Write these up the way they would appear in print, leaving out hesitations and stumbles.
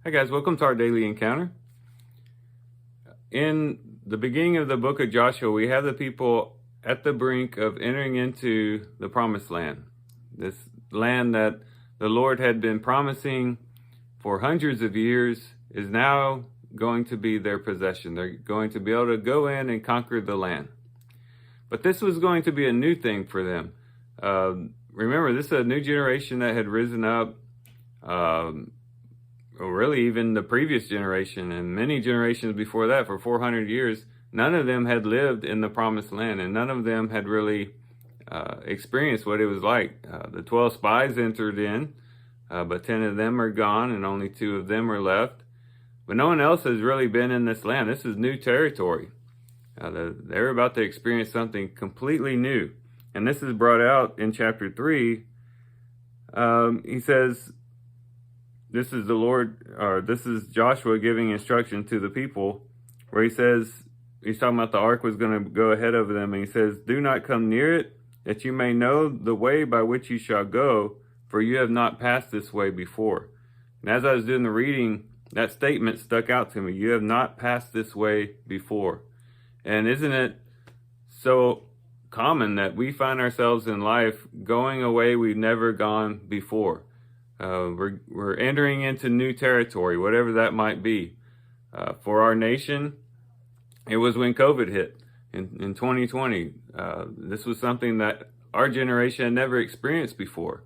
Hi guys, welcome to our daily encounter. In the beginning of the book of Joshua, we have the people at the brink of entering into the promised land. This land that the Lord had been promising for hundreds of years is now going to be their possession. They're going to be able to go in and conquer the land. But this was going to be a new thing for them. Remember, this is a new generation that had risen up. Or really even the previous generation and many generations before that, for 400 years, none of them had lived in the promised land, and none of them had really experienced what it was like. The 12 spies entered in, but 10 of them are gone and only 2 of them are left. But no one else has really been in this land. This is new territory. They're about to experience something completely new. And this is brought out in chapter 3. He says, this is the Lord, or this is Joshua giving instruction to the people, where he says, he's talking about the ark was going to go ahead of them, and he says, "Do not come near it, that you may know the way by which you shall go, for you have not passed this way before." And as I was doing the reading, that statement stuck out to me. You have not passed this way before. And isn't it so common that we find ourselves in life going a way we've never gone before? We're entering into new territory, whatever that might be. For our nation, it was when COVID hit in 2020. This was something that our generation had never experienced before,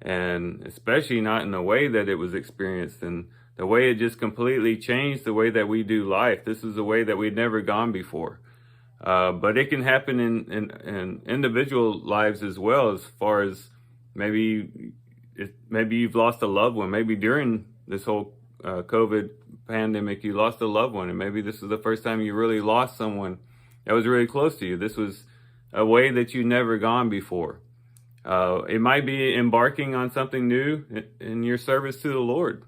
and especially not in the way that it was experienced, and the way it just completely changed the way that we do life. This is a way that we'd never gone before. But it can happen in individual lives as well, as far as maybe you've lost a loved one. Maybe during this whole COVID pandemic, you lost a loved one, and maybe this is the first time you really lost someone that was really close to you. This was a way that you'd never gone before. It might be embarking on something new in your service to the Lord.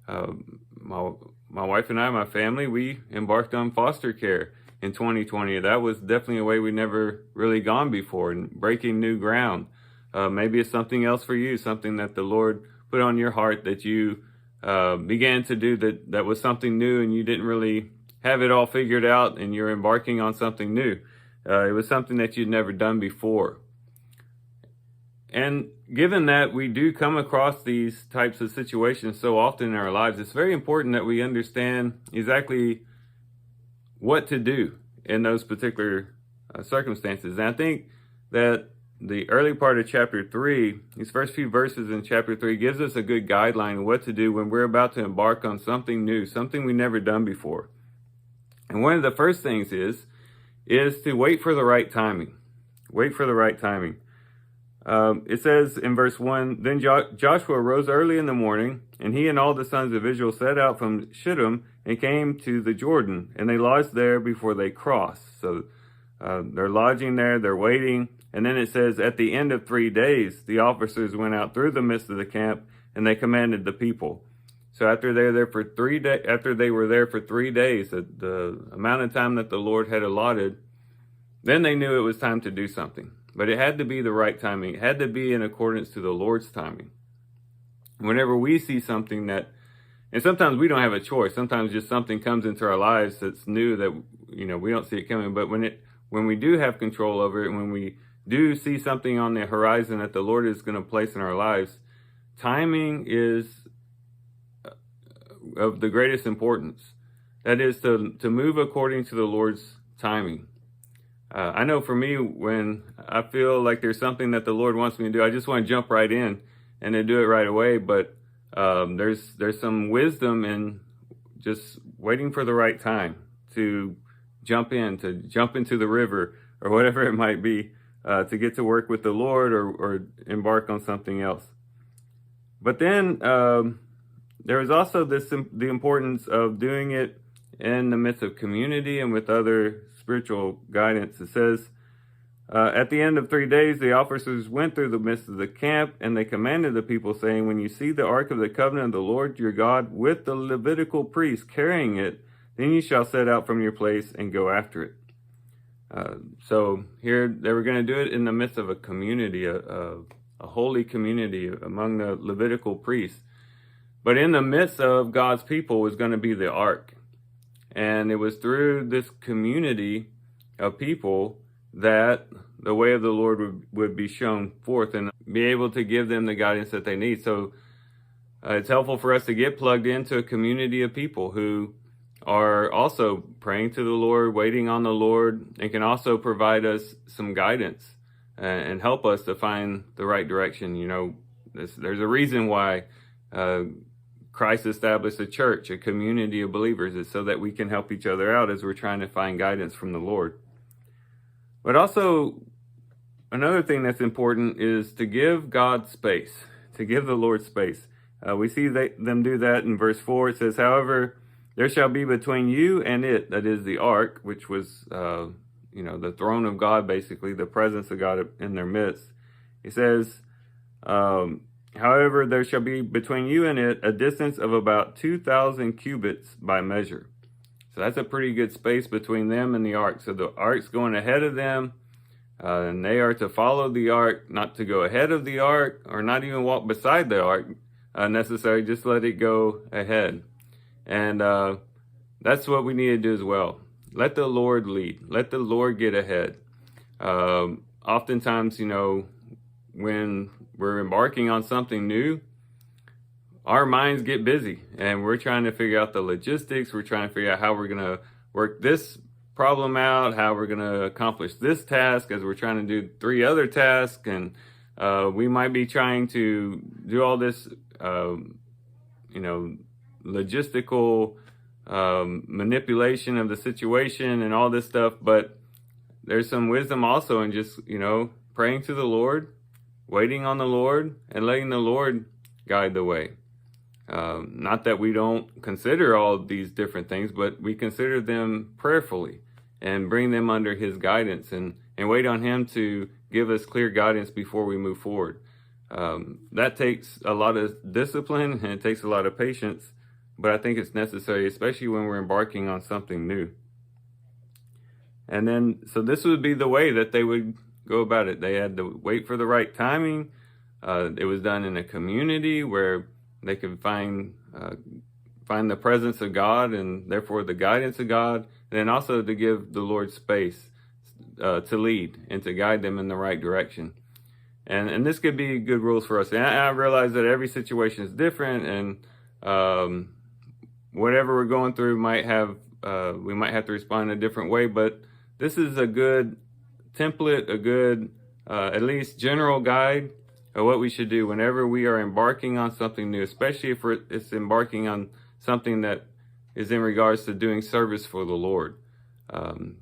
My wife and I, my family, we embarked on foster care in 2020. That was definitely a way we'd never really gone before, and breaking new ground. Maybe it's something else for you, something that the Lord put on your heart that you began to do that was something new, and you didn't really have it all figured out, and you're embarking on something new. It was something that you'd never done before. And given that we do come across these types of situations so often in our lives, it's very important that we understand exactly what to do in those particular circumstances. And I think that the early part of chapter 3, these first few verses in chapter 3, gives us a good guideline of what to do when we're about to embark on something new, something we've never done before. And one of the first things is to wait for the right timing. Wait for the right timing. It says in verse 1, "Then Joshua rose early in the morning, and he and all the sons of Israel set out from Shittim and came to the Jordan, and they lodged there before they crossed." So they're lodging there, they're waiting. And then it says, at the end of 3 days, the officers went out through the midst of the camp, and they commanded the people. So after they were there for 3 days, the amount of time that the Lord had allotted, then they knew it was time to do something. But it had to be the right timing. It had to be in accordance to the Lord's timing. Whenever we see something that, and sometimes we don't have a choice. Sometimes just something comes into our lives that's new that, we don't see it coming. But when we do have control over it, when we do see something on the horizon that the Lord is going to place in our lives, timing is of the greatest importance. That is to move according to the Lord's timing. I know for me, when I feel like there's something that the Lord wants me to do, I just want to jump right in and then do it right away. But there's some wisdom in just waiting for the right time to jump into the river or whatever it might be, to get to work with the Lord or embark on something else. But then there is also the importance of doing it in the midst of community and with other spiritual guidance. It says, at the end of 3 days, the officers went through the midst of the camp, and they commanded the people, saying, "When you see the ark of the covenant of the Lord your God with the Levitical priests carrying it, then you shall set out from your place and go after it." So here they were going to do it in the midst of a community, a holy community among the Levitical priests. But in the midst of God's people was going to be the ark. And it was through this community of people that the way of the Lord would be shown forth and be able to give them the guidance that they need. So it's helpful for us to get plugged into a community of people who are also praying to the Lord, waiting on the Lord, and can also provide us some guidance and help us to find the right direction. You know, there's a reason why Christ established a church, a community of believers. It's so that we can help each other out as we're trying to find guidance from the Lord. But also, another thing that's important is to give God space, to give the Lord space. We see them do that in verse 4. It says, however, there shall be between you and it, that is the ark, which was, the throne of God, basically, the presence of God in their midst. He says, however, there shall be between you and it a distance of about 2,000 cubits by measure. So that's a pretty good space between them and the ark. So the ark's going ahead of them, and they are to follow the ark, not to go ahead of the ark, or not even walk beside the ark necessarily, just let it go ahead. And that's what we need to do as well. Let the Lord lead. Let the Lord get ahead. Oftentimes, when we're embarking on something new, our minds get busy and we're trying to figure out the logistics. We're trying to figure out how we're going to work this problem out, how we're going to accomplish this task as we're trying to do 3 other tasks. And we might be trying to do all this, logistical manipulation of the situation and all this stuff. But there's some wisdom also in just, praying to the Lord, waiting on the Lord, and letting the Lord guide the way. Not that we don't consider all of these different things, but we consider them prayerfully and bring them under His guidance and wait on Him to give us clear guidance before we move forward. That takes a lot of discipline and it takes a lot of patience, but I think it's necessary, especially when we're embarking on something new. And then, so this would be the way that they would go about it. They had to wait for the right timing. It was done in a community where they could find the presence of God and therefore the guidance of God, and then also to give the Lord space to lead and to guide them in the right direction. And this could be good rules for us. And I realize that every situation is different, and whatever we're going through we might have to respond in a different way. But this is a good template, a good at least general guide of what we should do whenever we are embarking on something new, especially if it's embarking on something that is in regards to doing service for the Lord.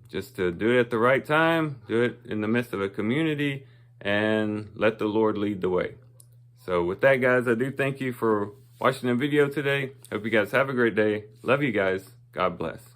Just to do it at the right time, do it in the midst of a community, and let the Lord lead the way. So with that, guys, I do thank you for watching the video today. Hope you guys have a great day. Love you guys. God bless.